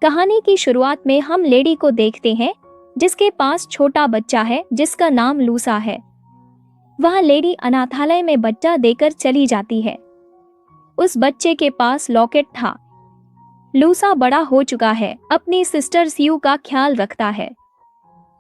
कहानी की शुरुआत में हम लेडी को देखते हैं जिसके पास छोटा बच्चा है जिसका नाम लूसा है। वह लेडी अनाथालय में बच्चा देकर चली जाती है। उस बच्चे के पास लॉकेट था। लूसा बड़ा हो चुका है, अपनी सिस्टर सियू का ख्याल रखता है।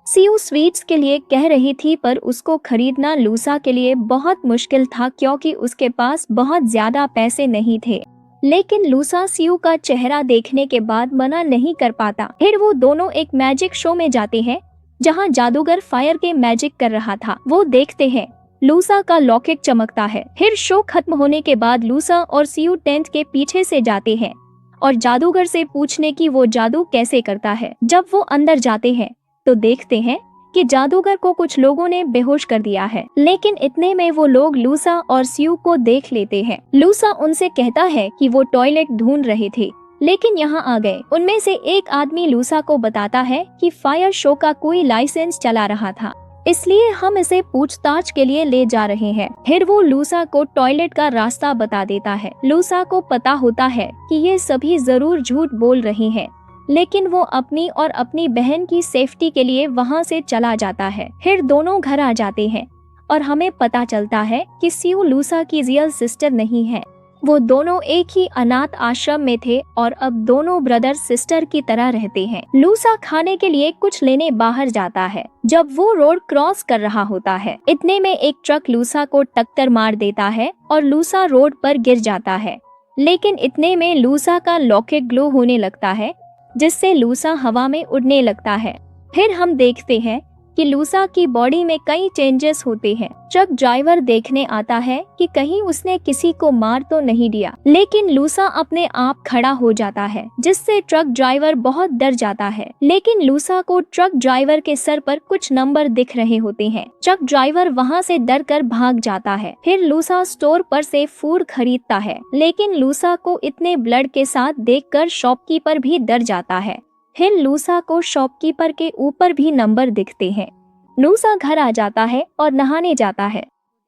सियू स्वीट्स के लिए कह रही थी पर उसको खरीदना लूसा के लिए बहुत मुश्किल था क्योंकि उसके पास बहुत ज्यादा पैसे नहीं थे। लेकिन लूसा सियू का चेहरा देखने के बाद मना नहीं कर पाता। फिर वो दोनों एक मैजिक शो में जाते हैं जहां जादूगर फायर के मैजिक कर रहा था। वो देखते हैं लूसा का लॉकेट चमकता है। फिर शो खत्म होने के बाद लूसा और सियू टेंट के पीछे से जाते हैं और जादूगर से पूछने की वो जादू कैसे करता है। जब वो अंदर जाते हैं तो देखते हैं कि जादूगर को कुछ लोगों ने बेहोश कर दिया है। लेकिन इतने में वो लोग लूसा और सियू को देख लेते हैं। लूसा उनसे कहता है कि वो टॉयलेट ढूंढ रहे थे लेकिन यहाँ आ गए। उनमें से एक आदमी लूसा को बताता है कि फायर शो का कोई लाइसेंस चला रहा था, इसलिए हम इसे पूछताछ के लिए ले जा रहे हैं। फिर वो लूसा को टॉयलेट का रास्ता बता देता है। लूसा को पता होता है कि ये सभी जरूर झूठ बोल रहे हैं, लेकिन वो अपनी और अपनी बहन की सेफ्टी के लिए वहाँ से चला जाता है। फिर दोनों घर आ जाते हैं और हमें पता चलता है कि सियू लूसा की रियल सिस्टर नहीं है। वो दोनों एक ही अनाथ आश्रम में थे और अब दोनों ब्रदर सिस्टर की तरह रहते हैं। लूसा खाने के लिए कुछ लेने बाहर जाता है जब वो रोड क्रॉस कर रहा होता है। इतने में एक ट्रक लूसा को टक्कर मार देता है और लूसा रोड पर गिर जाता है। लेकिन इतने में लूसा का लॉकेट ग्लो होने लगता है जिससे लूसा हवा में उड़ने लगता है। फिर हम देखते हैं कि लूसा की बॉडी में कई चेंजेस होते हैं। ट्रक ड्राइवर देखने आता है कि कहीं उसने किसी को मार तो नहीं दिया, लेकिन लूसा अपने आप खड़ा हो जाता है जिससे ट्रक ड्राइवर बहुत डर जाता है। लेकिन लूसा को ट्रक ड्राइवर के सर पर कुछ नंबर दिख रहे होते हैं। ट्रक ड्राइवर वहां से डर कर भाग जाता है। फिर लूसा स्टोर पर से फूड खरीदता है, लेकिन लूसा को इतने ब्लड के साथ देखकर शॉपकीपर भी डर जाता है। फिर लूसा को शॉपकीपर के ऊपर भी नंबर दिखते हैं। लूसा घर आ जाता है और नहाने जाता है।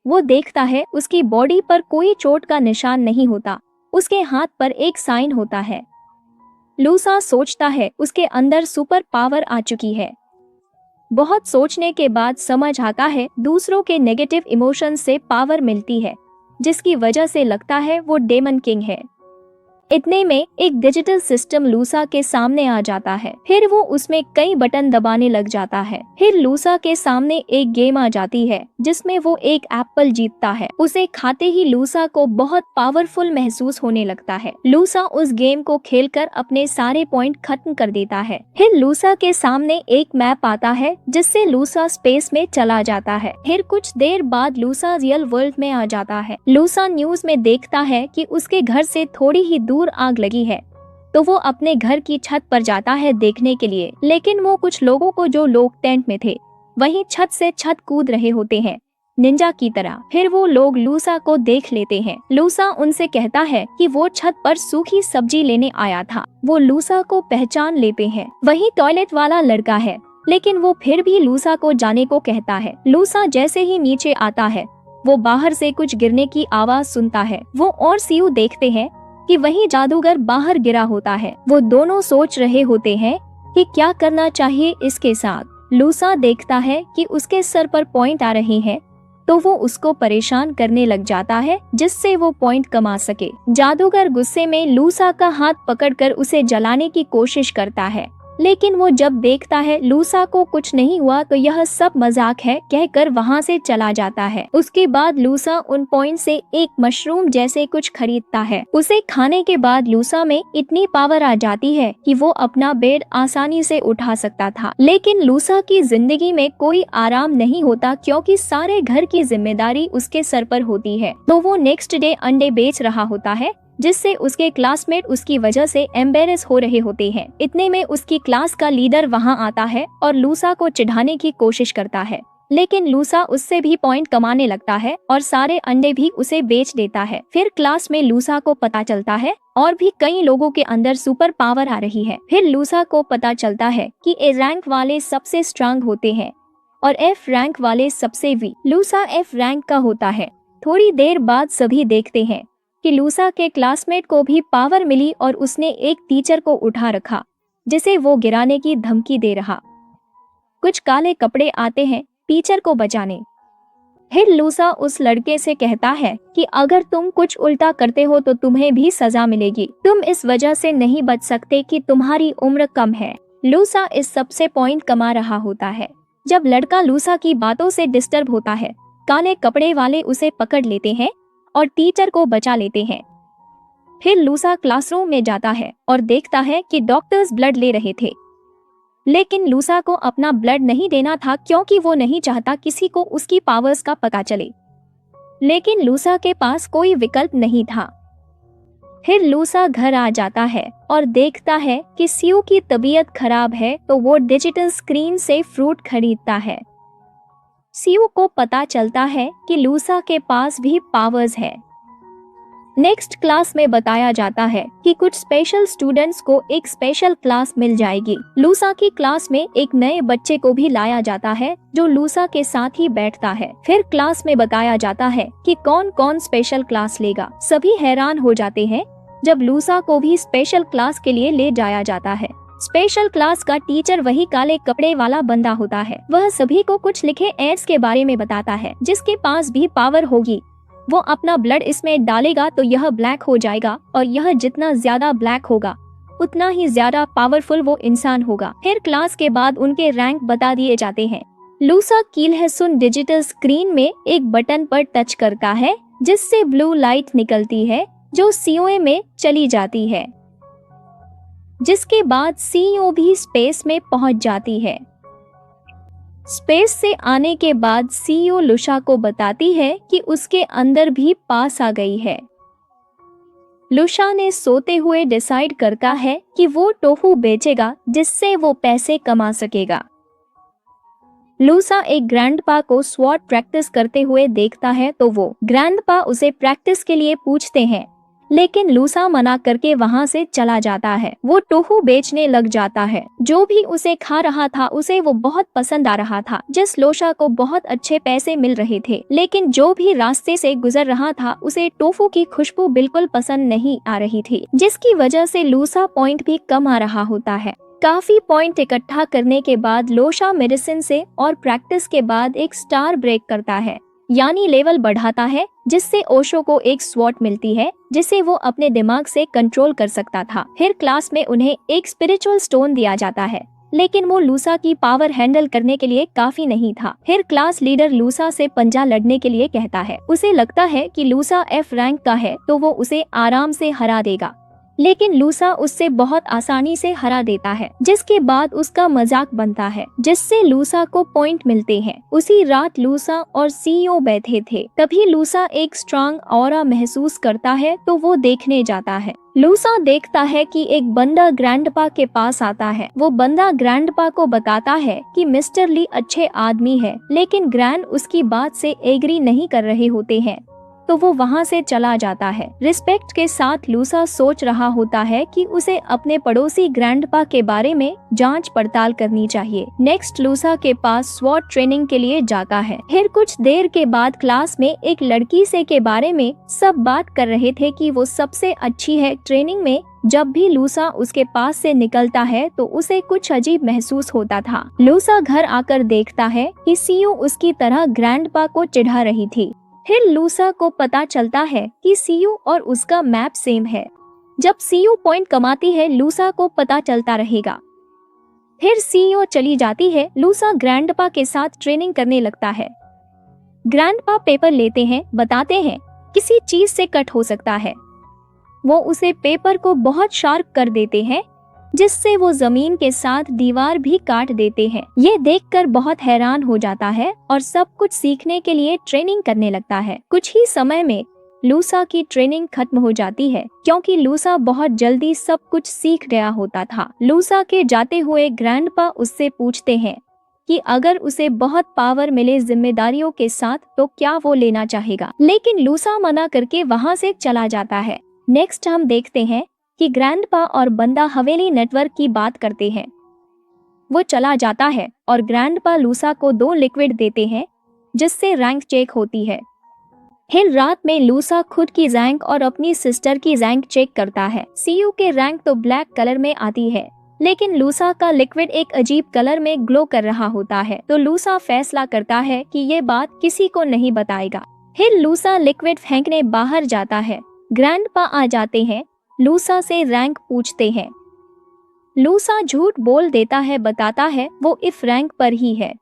वो देखता है उसकी बॉडी पर कोई चोट का निशान नहीं होता, उसके हाथ पर एक साइन होता है। लूसा सोचता है उसके अंदर सुपर पावर आ चुकी है। बहुत सोचने के बाद समझ आता है दूसरों के नेगेटिव इमोशन से पावर मिलती है, जिसकी वजह से लगता है वो डेमन किंग है। इतने में एक डिजिटल सिस्टम लूसा के सामने आ जाता है। फिर वो उसमें कई बटन दबाने लग जाता है। फिर लूसा के सामने एक गेम आ जाती है जिसमें वो एक एप्पल जीतता है। उसे खाते ही लूसा को बहुत पावरफुल महसूस होने लगता है। लूसा उस गेम को खेलकर अपने सारे पॉइंट खत्म कर देता है। फिर लूसा के सामने एक मैप आता है जिससे लूसा स्पेस में चला जाता है। फिर कुछ देर बाद लूसा रियल वर्ल्ड में आ जाता है। लूसा न्यूज में देखता है कि उसके घर से थोड़ी ही दूर आग लगी है, तो वो अपने घर की छत पर जाता है देखने के लिए। लेकिन वो कुछ लोगों को जो लोग टेंट में थे वहीं छत से छत कूद रहे होते हैं निंजा की तरह। फिर वो लोग लूसा को देख लेते हैं। लूसा उनसे कहता है कि वो छत पर सूखी सब्जी लेने आया था। वो लूसा को पहचान लेते हैं, वही टॉयलेट वाला लड़का है, लेकिन वो फिर भी लूसा को जाने को कहता है। लूसा जैसे ही नीचे आता है वो बाहर से कुछ गिरने की आवाज सुनता है। वो और सियू देखते हैं कि वही जादूगर बाहर गिरा होता है। वो दोनों सोच रहे होते हैं कि क्या करना चाहिए इसके साथ। लूसा देखता है कि उसके सर पर पॉइंट आ रहे हैं, तो वो उसको परेशान करने लग जाता है जिससे वो पॉइंट कमा सके। जादूगर गुस्से में लूसा का हाथ पकड़कर उसे जलाने की कोशिश करता है, लेकिन वो जब देखता है लूसा को कुछ नहीं हुआ तो यह सब मजाक है कहकर वहाँ से चला जाता है। उसके बाद लूसा उन पॉइंट से एक मशरूम जैसे कुछ खरीदता है। उसे खाने के बाद लूसा में इतनी पावर आ जाती है कि वो अपना बेड आसानी से उठा सकता था। लेकिन लूसा की जिंदगी में कोई आराम नहीं होता क्योंकि सारे घर की जिम्मेदारी उसके सर पर होती है। तो वो नेक्स्ट डे अंडे बेच रहा होता है जिससे उसके क्लासमेट उसकी वजह से एम्बेरस हो रहे होते हैं। इतने में उसकी क्लास का लीडर वहां आता है और लूसा को चिढ़ाने की कोशिश करता है, लेकिन लूसा उससे भी पॉइंट कमाने लगता है और सारे अंडे भी उसे बेच देता है। फिर क्लास में लूसा को पता चलता है और भी कई लोगों के अंदर सुपर पावर आ रही है। फिर लूसा को पता चलता है कि ए रैंक वाले सबसे स्ट्रांग होते हैं और एफ रैंक वाले सबसे वीक। लूसा एफ रैंक का होता है। थोड़ी देर बाद सभी देखते हैं कि लूसा के क्लासमेट को भी पावर मिली और उसने एक टीचर को उठा रखा जिसे वो गिराने की धमकी दे रहा। कुछ काले कपड़े आते हैं टीचर को बचाने। फिर लूसा उस लड़के से कहता है कि अगर तुम कुछ उल्टा करते हो तो तुम्हें भी सजा मिलेगी, तुम इस वजह से नहीं बच सकते कि तुम्हारी उम्र कम है। लूसा इस सबसे पॉइंट कमा रहा होता है। जब लड़का लूसा की बातों से डिस्टर्ब होता है, काले कपड़े वाले उसे पकड़ लेते हैं और टीचर को बचा लेते हैं। फिर लूसा क्लासरूम में जाता है और देखता है कि डॉक्टर्स ब्लड ले रहे थे, लेकिन लूसा को अपना ब्लड नहीं देना था क्योंकि वो नहीं चाहता किसी को उसकी पावर्स का पता चले। लेकिन लूसा के पास कोई विकल्प नहीं था। फिर लूसा घर आ जाता है और देखता है कि सीयू की तबीयत खराब है, तो वो डिजिटल स्क्रीन से फ्रूट खरीदता है। सीयू को पता चलता है कि लूसा के पास भी पावर्स है। नेक्स्ट क्लास में बताया जाता है कि कुछ स्पेशल स्टूडेंट्स को एक स्पेशल क्लास मिल जाएगी। लूसा की क्लास में एक नए बच्चे को भी लाया जाता है जो लूसा के साथ ही बैठता है। फिर क्लास में बताया जाता है कि कौन कौन स्पेशल क्लास लेगा। सभी हैरान हो जाते हैं जब लूसा को भी स्पेशल क्लास के लिए ले जाया जाता है। स्पेशल क्लास का टीचर वही काले कपड़े वाला बंदा होता है। वह सभी को कुछ लिखे एड्स के बारे में बताता है, जिसके पास भी पावर होगी वो अपना ब्लड इसमें डालेगा तो यह ब्लैक हो जाएगा, और यह जितना ज्यादा ब्लैक होगा उतना ही ज्यादा पावरफुल वो इंसान होगा। फिर क्लास के बाद उनके रैंक बता दिए जाते हैं। लूसा कीलहसुन डिजिटल स्क्रीन में एक बटन पर टच करता है जिससे ब्लू लाइट निकलती है जो सीओए में चली जाती है, जिसके बाद सीईओ भी स्पेस में पहुंच जाती है। स्पेस से आने के बाद सीईओ लूसा को बताती है कि उसके अंदर भी पास आ गई है। लूसा ने सोते हुए डिसाइड करता है कि वो टोफू बेचेगा जिससे वो पैसे कमा सकेगा। लूसा एक ग्रैंडपा को स्वॉर्ड प्रैक्टिस करते हुए देखता है तो वो ग्रैंडपा उसे प्रैक्टिस के लिए पूछते हैं, लेकिन लूसा मना करके वहां से चला जाता है। वो टोफू बेचने लग जाता है। जो भी उसे खा रहा था उसे वो बहुत पसंद आ रहा था। जिस लूसा को बहुत अच्छे पैसे मिल रहे थे, लेकिन जो भी रास्ते से गुजर रहा था उसे टोफू की खुशबू बिल्कुल पसंद नहीं आ रही थी, जिसकी वजह से लूसा पॉइंट भी कम आ रहा होता है। काफी पॉइंट इकट्ठा करने के बाद लूसा मेडिसिन से और प्रैक्टिस के बाद एक स्टार ब्रेक करता है, यानी लेवल बढ़ाता है, जिससे ओशो को एक स्वॉर्ड मिलती है जिसे वो अपने दिमाग से कंट्रोल कर सकता था। फिर क्लास में उन्हें एक स्पिरिचुअल स्टोन दिया जाता है, लेकिन वो लूसा की पावर हैंडल करने के लिए काफी नहीं था। फिर क्लास लीडर लूसा से पंजा लड़ने के लिए कहता है। उसे लगता है कि लूसा एफ रैंक का है तो वो उसे आराम से हरा देगा, लेकिन लूसा उससे बहुत आसानी से हरा देता है, जिसके बाद उसका मजाक बनता है, जिससे लूसा को पॉइंट मिलते हैं। उसी रात लूसा और सीईओ बैठे थे, तभी लूसा एक स्ट्रांग ऑरा महसूस करता है तो वो देखने जाता है। लूसा देखता है कि एक बंदा ग्रैंडपा के पास आता है। वो बंदा ग्रैंडपा को बताता है कि मिस्टर ली अच्छे आदमी है, लेकिन ग्रैंड उसकी बात से एग्री नहीं कर रहे होते हैं, तो वो वहाँ से चला जाता है। रिस्पेक्ट के साथ लूसा सोच रहा होता है कि उसे अपने पड़ोसी ग्रैंडपा के बारे में जांच पड़ताल करनी चाहिए। नेक्स्ट लूसा के पास स्वॉर्ड ट्रेनिंग के लिए जाता है। फिर कुछ देर के बाद क्लास में एक लड़की से के बारे में सब बात कर रहे थे कि वो सबसे अच्छी है ट्रेनिंग में। जब भी लूसा उसके पास से निकलता है तो उसे कुछ अजीब महसूस होता था। लूसा घर आकर देखता है कि सीयू उसकी तरह ग्रैंडपा को चिढ़ा रही थी। फिर लूसा को पता चलता है कि सीयू और उसका मैप सेम है। जब सीयू पॉइंट कमाती है लूसा को पता चलता रहेगा। फिर सीयू चली जाती है। लूसा ग्रैंडपा के साथ ट्रेनिंग करने लगता है। ग्रैंडपा पेपर लेते हैं, बताते हैं किसी चीज से कट हो सकता है। वो उसे पेपर को बहुत शार्प कर देते हैं, जिससे वो जमीन के साथ दीवार भी काट देते हैं। ये देखकर बहुत हैरान हो जाता है और सब कुछ सीखने के लिए ट्रेनिंग करने लगता है। कुछ ही समय में लूसा की ट्रेनिंग खत्म हो जाती है, क्योंकि लूसा बहुत जल्दी सब कुछ सीख गया होता था। लूसा के जाते हुए ग्रैंडपा उससे पूछते हैं कि अगर उसे बहुत पावर मिले जिम्मेदारियों के साथ तो क्या वो लेना चाहेगा, लेकिन लूसा मना करके वहाँ से चला जाता है। नेक्स्ट हम देखते हैं कि ग्रैंडपा और बंदा हवेली नेटवर्क की बात करते हैं। वो चला जाता है और ग्रैंडपा लूसा को 2 लिक्विड देते हैं जिससे रैंक चेक होती है। फिर रात में लूसा खुद की रैंक और अपनी सिस्टर की रैंक चेक करता है। सीयू के रैंक तो ब्लैक कलर में आती है, लेकिन लूसा का लिक्विड एक अजीब कलर में ग्लो कर रहा होता है, तो लूसा फैसला करता है कि ये बात किसी को नहीं बताएगा। फिर लूसा लिक्विड फेंकने बाहर जाता है। ग्रैंडपा आ जाते हैं, लूसा से रैंक पूछते हैं। लूसा झूठ बोल देता है, बताता है वो इफ रैंक पर ही है।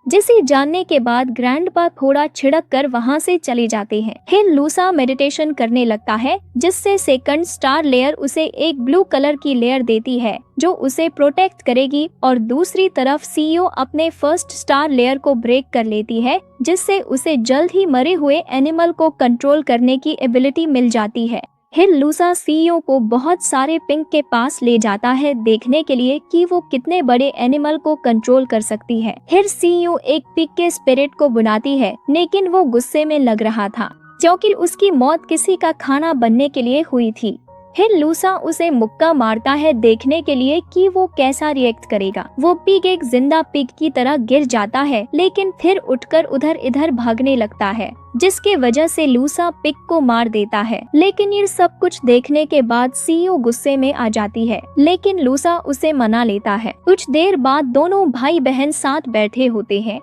जिसे जानने के बाद ग्रैंडपा थोड़ा छिड़क कर वहां से चले जाते हैं। फिर लूसा मेडिटेशन करने लगता है, जिससे सेकंड स्टार लेयर उसे एक ब्लू कलर की लेयर देती है जो उसे प्रोटेक्ट करेगी, और दूसरी तरफ सीईओ अपने फर्स्ट स्टार लेयर को ब्रेक कर लेती है, जिससे उसे जल्द ही मरे हुए एनिमल को कंट्रोल करने की एबिलिटी मिल जाती है। फिर लूसा सीईओ को बहुत सारे पिग के पास ले जाता है देखने के लिए कि वो कितने बड़े एनिमल को कंट्रोल कर सकती है। फिर सीईओ एक पिग के स्पिरिट को बुलाती है, लेकिन वो गुस्से में लग रहा था क्योंकि उसकी मौत किसी का खाना बनने के लिए हुई थी। फिर लूसा उसे मुक्का मारता है देखने के लिए कि वो कैसा रिएक्ट करेगा। वो पिग एक जिंदा पिग की तरह गिर जाता है, लेकिन फिर उठकर उधर इधर भागने लगता है, जिसके वजह से लूसा पिग को मार देता है। लेकिन ये सब कुछ देखने के बाद सीईओ गुस्से में आ जाती है, लेकिन लूसा उसे मना लेता है। कुछ देर बाद दोनों भाई बहन साथ बैठे होते हैं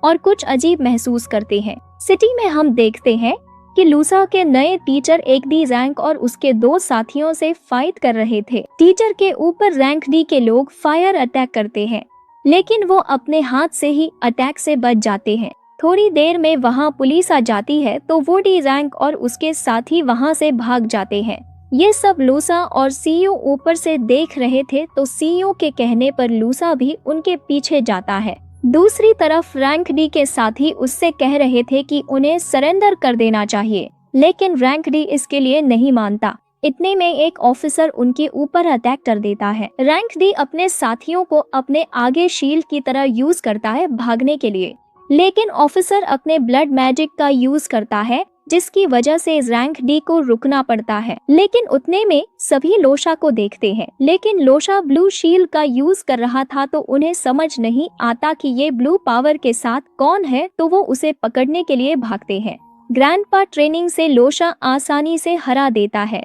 और कुछ अजीब महसूस करते हैं। सिटी में हम देखते हैं कि लूसा के नए टीचर एक डी रैंक और उसके दो साथियों से फाइट कर रहे थे। टीचर के ऊपर रैंक डी के लोग फायर अटैक करते हैं, लेकिन वो अपने हाथ से ही अटैक से बच जाते हैं। थोड़ी देर में वहाँ पुलिस आ जाती है, तो वो डी रैंक और उसके साथी वहाँ से भाग जाते हैं। ये सब लूसा और सीईओ ऊपर से देख रहे थे, तो सीईओ के कहने पर लूसा भी उनके पीछे जाता है। दूसरी तरफ रैंक डी के साथी उससे कह रहे थे कि उन्हें सरेंडर कर देना चाहिए, लेकिन रैंक डी इसके लिए नहीं मानता। इतने में एक ऑफिसर उनके ऊपर अटैक कर देता है। रैंक डी अपने साथियों को अपने आगे शील्ड की तरह यूज करता है भागने के लिए, लेकिन ऑफिसर अपने ब्लड मैजिक का यूज करता है, जिसकी वजह से रैंक डी को रुकना पड़ता है। लेकिन उतने में सभी लोशा को देखते हैं, लेकिन लोशा ब्लू शील्ड का यूज कर रहा था, तो उन्हें समझ नहीं आता कि ये ब्लू पावर के साथ कौन है, तो वो उसे पकड़ने के लिए भागते हैं। ग्रैंडपा ट्रेनिंग से लोशा आसानी से हरा देता है।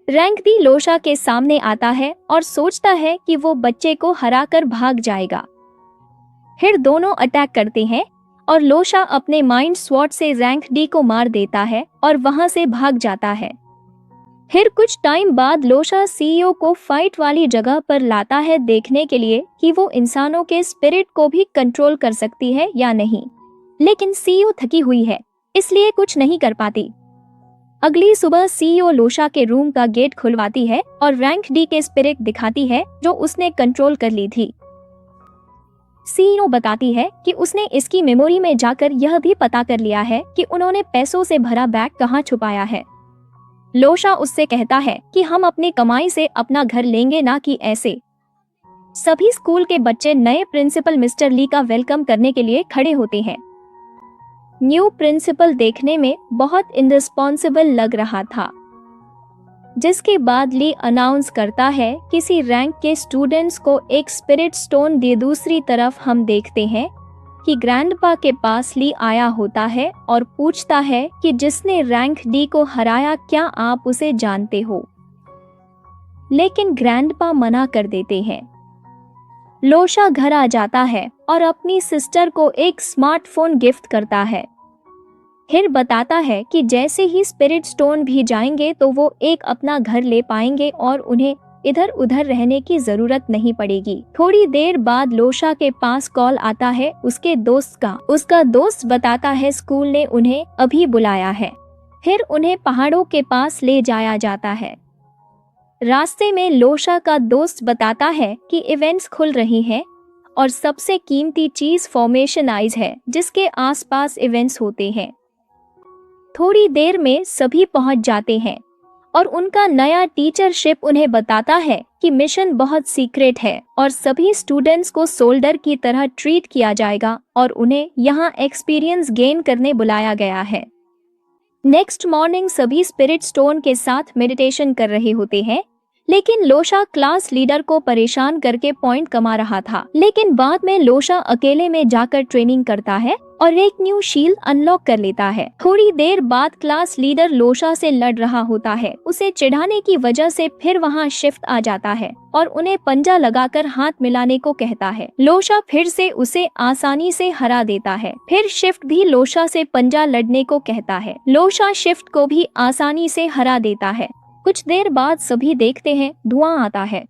रैंक डी लोशा के सामने आता है और सोचता है कि वो बच्चे को हराकर भाग जाएगा। फिर दोनों अटैक करते हैं और लोशा अपने माइंड स्वॉर्ड से रैंक डी को मार देता है और वहां से भाग जाता है। फिर कुछ टाइम बाद लोशा सीईओ को फाइट वाली जगह पर लाता है देखने के लिए कि वो इंसानों के स्पिरिट को भी कंट्रोल कर सकती है या नहीं, लेकिन सीईओ थकी हुई है, इसलिए कुछ नहीं कर पाती। अगली सुबह सीईओ लोशा के रूम का गेट खुलवाती है और रैंक डी के स्पिरिट दिखाती है जो उसने कंट्रोल कर ली थी। सीईओ बताती है कि उसने इसकी मेमोरी में जाकर यह भी पता कर लिया है कि उन्होंने पैसों से भरा बैग कहाँ छुपाया है। लोशा उससे कहता है कि हम अपनी कमाई से अपना घर लेंगे, ना कि ऐसे। सभी स्कूल के बच्चे नए प्रिंसिपल मिस्टर ली का वेलकम करने के लिए खड़े होते हैं। न्यू प्रिंसिपल देखने में बहुत इररिस्पॉन्सिबल लग रहा था, जिसके बाद ली अनाउंस करता है किसी रैंक के स्टूडेंट्स को एक स्पिरिट स्टोन दे। दूसरी तरफ हम देखते हैं कि ग्रैंडपा के पास ली आया होता है और पूछता है कि जिसने रैंक डी को हराया, क्या आप उसे जानते हो? लेकिन ग्रैंडपा मना कर देते हैं। लोशा घर आ जाता है और अपनी सिस्टर को एक स्मार्टफोन गिफ्ट करता है। फिर बताता है कि जैसे ही स्पिरिट स्टोन भी जाएंगे तो वो एक अपना घर ले पाएंगे और उन्हें इधर उधर रहने की जरूरत नहीं पड़ेगी। थोड़ी देर बाद लोशा के पास कॉल आता है उसके दोस्त का। उसका दोस्त बताता है स्कूल ने उन्हें अभी बुलाया है। फिर उन्हें पहाड़ों के पास ले जाया जाता है। रास्ते में लोशा का दोस्त बताता है कि इवेंट्स खुल रही हैं और सबसे कीमती चीज फॉर्मेशन आइज है, जिसके आसपास इवेंट्स होते हैं। थोड़ी देर में सभी पहुंच जाते हैं और उनका नया टीचरशिप उन्हें बताता है कि मिशन बहुत सीक्रेट है और सभी स्टूडेंट्स को सोल्डर की तरह ट्रीट किया जाएगा और उन्हें यहाँ एक्सपीरियंस गेन करने बुलाया गया है। नेक्स्ट मॉर्निंग सभी स्पिरिट स्टोन के साथ मेडिटेशन कर रहे होते हैं, लेकिन लोशा क्लास लीडर को परेशान करके पॉइंट कमा रहा था। लेकिन बाद में लोशा अकेले में जाकर ट्रेनिंग करता है और एक न्यू शील्ड अनलॉक कर लेता है। थोड़ी देर बाद क्लास लीडर लोशा से लड़ रहा होता है। उसे चिढ़ाने की वजह से फिर वहाँ शिफ्ट आ जाता है और उन्हें पंजा लगाकर हाथ मिलाने को कहता है। लोशा फिर से उसे आसानी से हरा देता है। फिर शिफ्ट भी लोशा से पंजा लड़ने को कहता है। लोशा शिफ्ट को भी आसानी से हरा देता है। कुछ देर बाद सभी देखते हैं धुआं आता है।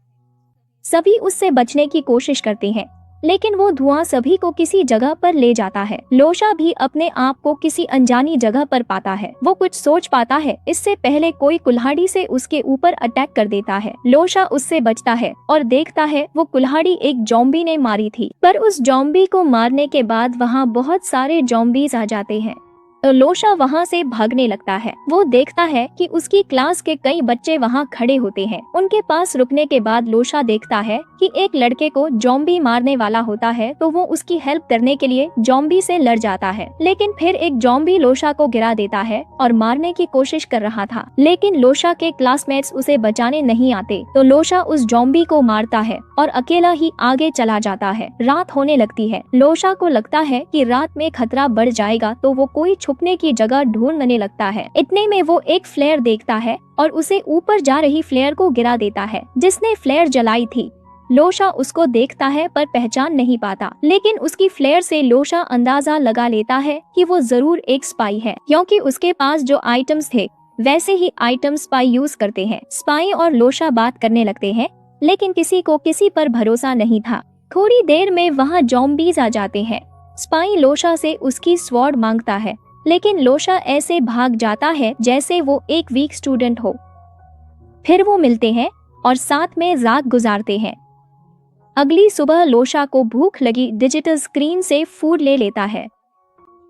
सभी उससे बचने की कोशिश करते हैं, लेकिन वो धुआं सभी को किसी जगह पर ले जाता है। लोशा भी अपने आप को किसी अनजानी जगह पर पाता है। वो कुछ सोच पाता है इससे पहले कोई कुल्हाड़ी से उसके ऊपर अटैक कर देता है। लोशा उससे बचता है और देखता है वो कुल्हाड़ी एक ज़ॉम्बी ने मारी थी, पर उस ज़ॉम्बी को मारने के बाद वहाँ बहुत सारे ज़ॉम्बीज आ जाते हैं। तो लोशा वहाँ से भागने लगता है। वो देखता है कि उसकी क्लास के कई बच्चे वहाँ खड़े होते हैं। उनके पास रुकने के बाद लोशा देखता है कि एक लड़के को ज़ॉम्बी मारने वाला होता है, तो वो उसकी हेल्प करने के लिए ज़ॉम्बी से लड़ जाता है। लेकिन फिर एक ज़ॉम्बी लोशा को गिरा देता है और मारने की कोशिश कर रहा था, लेकिन लोशा के क्लासमेट्स उसे बचाने नहीं आते, तो लोशा उस ज़ॉम्बी को मारता है और अकेला ही आगे चला जाता है। रात होने लगती है। लोशा को लगता है कि रात में खतरा बढ़ जाएगा, तो वो कोई छुपने की जगह ढूंढने लगता है। इतने में वो एक फ्लेयर देखता है और उसे ऊपर जा रही फ्लेयर को गिरा देता है, जिसने फ्लेयर जलाई थी। लोशा उसको देखता है पर पहचान नहीं पाता, लेकिन उसकी फ्लेयर से लोशा अंदाजा लगा लेता है कि वो जरूर एक स्पाई है, क्योंकि उसके पास जो आइटम्स थे वैसे ही आइटम स्पाई यूज करते हैं। स्पाई और लोशा बात करने लगते हैं, लेकिन किसी को किसी पर भरोसा नहीं था। थोड़ी देर में वहाँ ज़ॉम्बीज आ जाते हैं। स्पाई लोशा से उसकी स्वॉर्ड मांगता है, लेकिन लोशा ऐसे भाग जाता है जैसे वो एक वीक स्टूडेंट हो। फिर वो मिलते हैं और साथ में रात गुजारते हैं। अगली सुबह लोशा को भूख लगी डिजिटल स्क्रीन से फूड ले लेता है।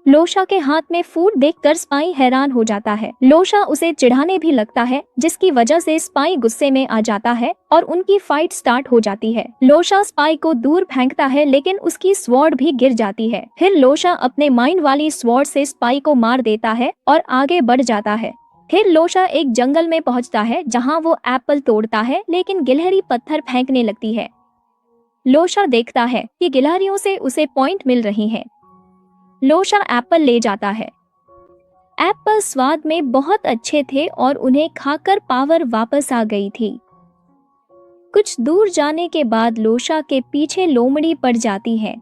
लोशा के हाथ में फूड देखकर स्पाई हैरान हो जाता है। लोशा उसे चिढ़ाने भी लगता है, जिसकी वजह से स्पाई गुस्से में आ जाता है और उनकी फाइट स्टार्ट हो जाती है। लोशा स्पाई को दूर फेंकता है, लेकिन उसकी स्वॉर्ड भी गिर जाती है। फिर लोशा अपने माइंड वाली स्वॉर्ड से स्पाई को मार देता है और आगे बढ़ जाता है। फिर लोशा एक जंगल में पहुंचता है, जहां वो एप्पल तोड़ता है, लेकिन गिलहरी पत्थर फेंकने लगती है। लोशा देखता है कि गिलहरियों से उसे पॉइंट मिल रही हैं। लोशा एप्पल ले जाता है। एप्पल स्वाद में बहुत अच्छे थे और उन्हें खाकर पावर वापस आ गई थी। कुछ दूर जाने के बाद लोशा के पीछे लोमड़ी पड़ जाती है,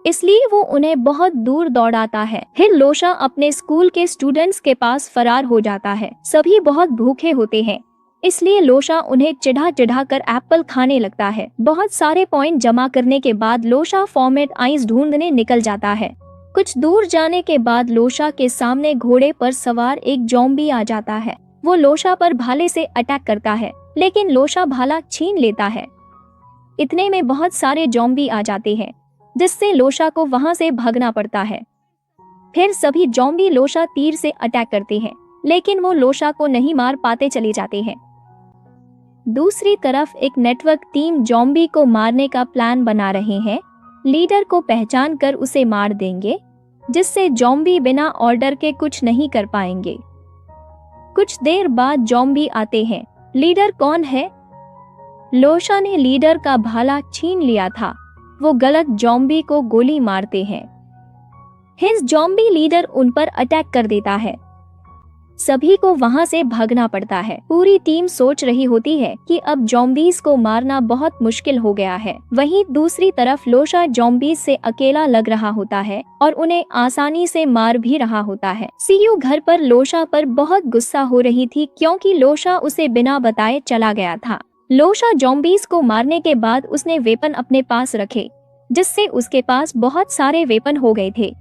इसलिए वो उन्हें बहुत दूर दौड़ाता है। फिर लोशा अपने स्कूल के स्टूडेंट्स के पास फरार हो जाता है। सभी बहुत भूखे होते हैं, इसलिए लोशा उन्हें चिढ़ा चिढ़ा कर एप्पल खाने लगता है। बहुत सारे पॉइंट जमा करने के बाद लोशा फॉर्मेट आइस ढूंढने निकल जाता है। कुछ दूर जाने के बाद लोशा के सामने घोड़े पर सवार एक ज़ॉम्बी आ जाता है। वो लोशा पर भाले से अटैक करता है, लेकिन लोशा भाला छीन लेता है। इतने में बहुत सारे ज़ॉम्बी आ जाते हैं, जिससे लोशा को वहां से भागना पड़ता है। फिर सभी ज़ॉम्बी लोशा तीर से अटैक करते हैं, लेकिन वो लोशा को नहीं मार पाते चले जाते हैं। दूसरी तरफ एक नेटवर्क टीम ज़ॉम्बी को मारने का प्लान बना रहे हैं। लीडर को पहचान कर उसे मार देंगे, जिससे ज़ॉम्बी बिना ऑर्डर के कुछ नहीं कर पाएंगे। कुछ देर बाद ज़ॉम्बी आते हैं। लीडर कौन है? लोशा ने लीडर का भाला छीन लिया था। वो गलत ज़ॉम्बी को गोली मारते हैं। हिज ज़ॉम्बी लीडर उन पर अटैक कर देता है। सभी को वहां से भागना पड़ता है। पूरी टीम सोच रही होती है कि अब ज़ॉम्बीज को मारना बहुत मुश्किल हो गया है। वहीं दूसरी तरफ लोशा ज़ॉम्बीज से अकेला लग रहा होता है और उन्हें आसानी से मार भी रहा होता है। सीयू घर पर लोशा पर बहुत गुस्सा हो रही थी, क्योंकि लोशा उसे बिना बताए चला गया था। लोशा ज़ॉम्बीज को मारने के बाद उसने वेपन अपने पास रखे, जिससे उसके पास बहुत सारे वेपन हो गए थे।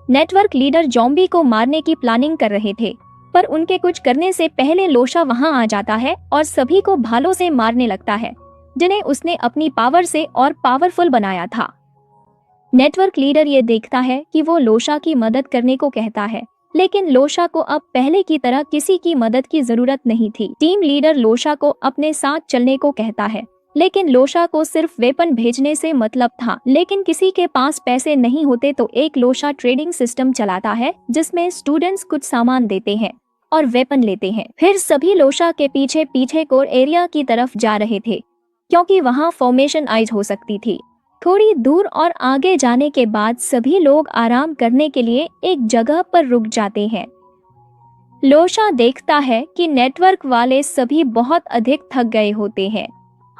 नेटवर्क लीडर ज़ॉम्बी को मारने की प्लानिंग कर रहे थे, पर उनके कुछ करने से पहले लोशा वहां आ जाता है और सभी को भालों से मारने लगता है, जिन्हें उसने अपनी पावर से और पावरफुल बनाया था। नेटवर्क लीडर ये देखता है कि वो लोशा की मदद करने को कहता है, लेकिन लोशा को अब पहले की तरह किसी की मदद की जरूरत नहीं थी। टीम लीडर लोशा को अपने साथ चलने को कहता है, लेकिन लोशा को सिर्फ वेपन भेजने से मतलब था। लेकिन किसी के पास पैसे नहीं होते, तो एक लोशा ट्रेडिंग सिस्टम चलाता है, जिसमें स्टूडेंट्स कुछ सामान देते हैं और वेपन लेते हैं। फिर सभी लोशा के पीछे पीछे कोर एरिया की तरफ जा रहे थे, क्योंकि वहां फॉर्मेशन आइज हो सकती थी। थोड़ी दूर और आगे जाने के बाद सभी लोग आराम करने के लिए एक जगह पर रुक जाते हैं। लूसा देखता है कि नेटवर्क वाले सभी बहुत अधिक थक गए होते हैं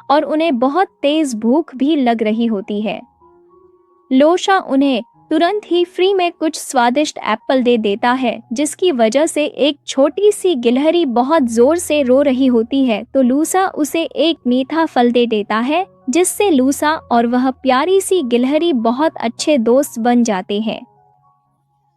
और उन्हें बहुत तेज भूख भी लग रही होती है। लूसा उन्हें तुरंत ही फ्री में कुछ स्वादिष्ट एप्पल दे देता है, जिसकी वजह से एक छोटी सी गिलहरी बहुत जोर से रो रही होती है तो लूसा उसे एक मीठा फल दे देता है, जिससे लूसा और वह प्यारी सी गिलहरी बहुत अच्छे दोस्त बन जाते हैं।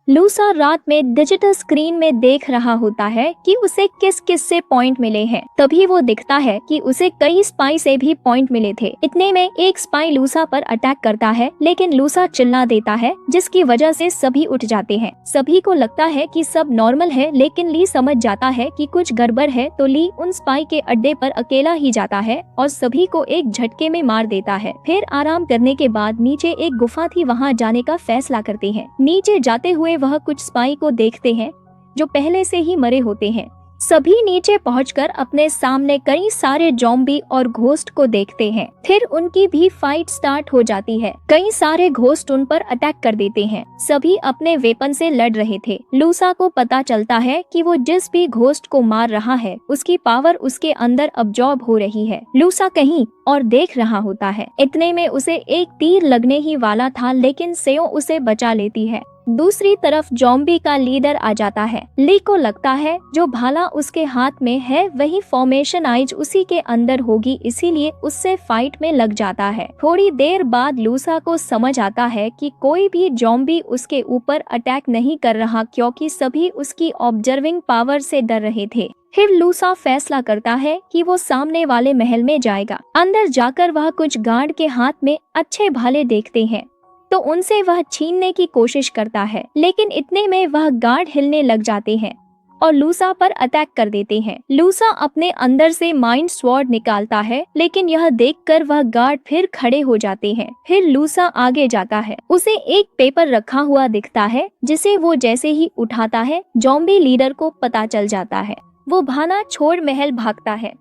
लूसा रात में डिजिटल स्क्रीन में देख रहा होता है कि उसे किस किस से पॉइंट मिले हैं। तभी वो दिखता है कि उसे कई स्पाई से भी पॉइंट मिले थे। इतने में एक स्पाई लूसा पर अटैक करता है, लेकिन लूसा चिल्ला देता है, जिसकी वजह से सभी उठ जाते हैं। सभी को लगता है कि सब नॉर्मल है, लेकिन ली समझ जाता है कि कुछ गड़बड़ है तो ली उन स्पाई के अड्डे पर अकेला ही जाता है और सभी को एक झटके में मार देता है। फिर आराम करने के बाद नीचे एक गुफा थी, वहाँ जाने का फैसला करते हैं। नीचे जाते हुए वह कुछ स्पाई को देखते हैं जो पहले से ही मरे होते हैं। सभी नीचे पहुंचकर अपने सामने कई सारे ज़ॉम्बी और घोस्ट को देखते हैं। फिर उनकी भी फाइट स्टार्ट हो जाती है। कई सारे घोस्ट उन पर अटैक कर देते हैं। सभी अपने वेपन से लड़ रहे थे। लूसा को पता चलता है कि वो जिस भी घोस्ट को मार रहा है उसकी पावर उसके अंदर अब्जॉर्ब हो रही है। लूसा कहीं और देख रहा होता है। इतने में उसे एक तीर लगने ही वाला था, लेकिन सेओ उसे बचा लेती है। दूसरी तरफ ज़ॉम्बी का लीडर आ जाता है। ली को लगता है जो भाला उसके हाथ में है वही फॉर्मेशन आइज उसी के अंदर होगी, इसीलिए उससे फाइट में लग जाता है। थोड़ी देर बाद लूसा को समझ आता है कि कोई भी ज़ॉम्बी उसके ऊपर अटैक नहीं कर रहा, क्योंकि सभी उसकी ऑब्जर्विंग पावर से डर रहे थे। फिर लूसा फैसला करता है कि वो सामने वाले महल में जाएगा। अंदर जाकर वह कुछ गार्ड के हाथ में अच्छे भाले देखते हैं तो उनसे वह छीनने की कोशिश करता है, लेकिन इतने में वह गार्ड हिलने लग जाते हैं और लूसा पर अटैक कर देते हैं। लूसा अपने अंदर से माइंड स्वॉर्ड निकालता है, लेकिन यह देखकर वह गार्ड फिर खड़े हो जाते हैं। फिर लूसा आगे जाता है। उसे एक पेपर रखा हुआ दिखता है, जिसे वो जैसे ही उठाता है ज़ॉम्बी लीडर को पता चल जाता है। वो भाला छोड़ महल भागता है,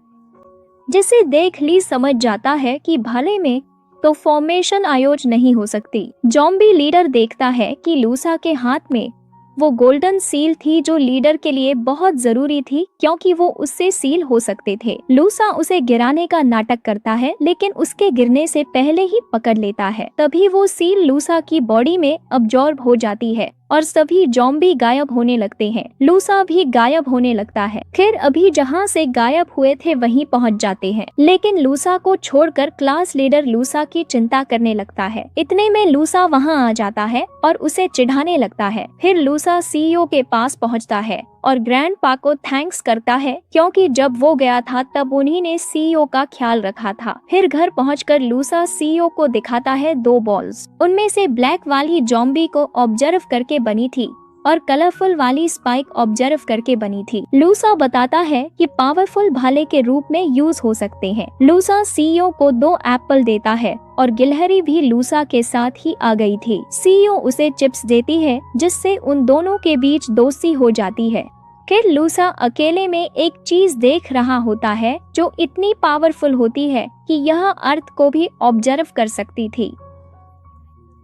जिसे देख ली समझ जाता है कि भाले में तो फॉर्मेशन आयोज नहीं हो सकती। ज़ॉम्बी लीडर देखता है कि लूसा के हाथ में वो गोल्डन सील थी जो लीडर के लिए बहुत जरूरी थी, क्योंकि वो उससे सील हो सकते थे। लूसा उसे गिराने का नाटक करता है, लेकिन उसके गिरने से पहले ही पकड़ लेता है। तभी वो सील लूसा की बॉडी में अब्जॉर्ब हो जाती है और सभी ज़ॉम्बी गायब होने लगते हैं। लूसा भी गायब होने लगता है। फिर अभी जहाँ से गायब हुए थे वहीं पहुँच जाते हैं, लेकिन लूसा को छोड़कर क्लास लीडर लूसा की चिंता करने लगता है। इतने में लूसा वहाँ आ जाता है और उसे चिढ़ाने लगता है। फिर लूसा सीईओ के पास पहुँचता है और ग्रैंडपा को थैंक्स करता है, क्योंकि जब वो गया था तब उन्हीं ने सीईओ का ख्याल रखा था। फिर घर पहुंचकर लूसा सीईओ को दिखाता है 2 बॉल्स। उनमें से ब्लैक वाली ज़ॉम्बी को ऑब्जर्व करके बनी थी और कलरफुल वाली स्पाइक ऑब्जर्व करके बनी थी। लूसा बताता है कि पावरफुल भाले के रूप में यूज हो सकते हैं। लूसा सीईओ को 2 एप्पल देता है और गिलहरी भी लूसा के साथ ही आ गई थी। सीईओ उसे चिप्स देती है, जिससे उन दोनों के बीच दोस्ती हो जाती है। फिर लूसा अकेले में एक चीज देख रहा होता है जो इतनी पावरफुल होती है कि यह अर्थ को भी ऑब्जर्व कर सकती थी।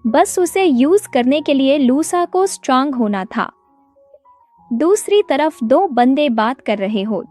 बस उसे यूज करने के लिए लूसा को स्ट्रांग होना था। दूसरी तरफ 2 बंदे बात कर रहे हो।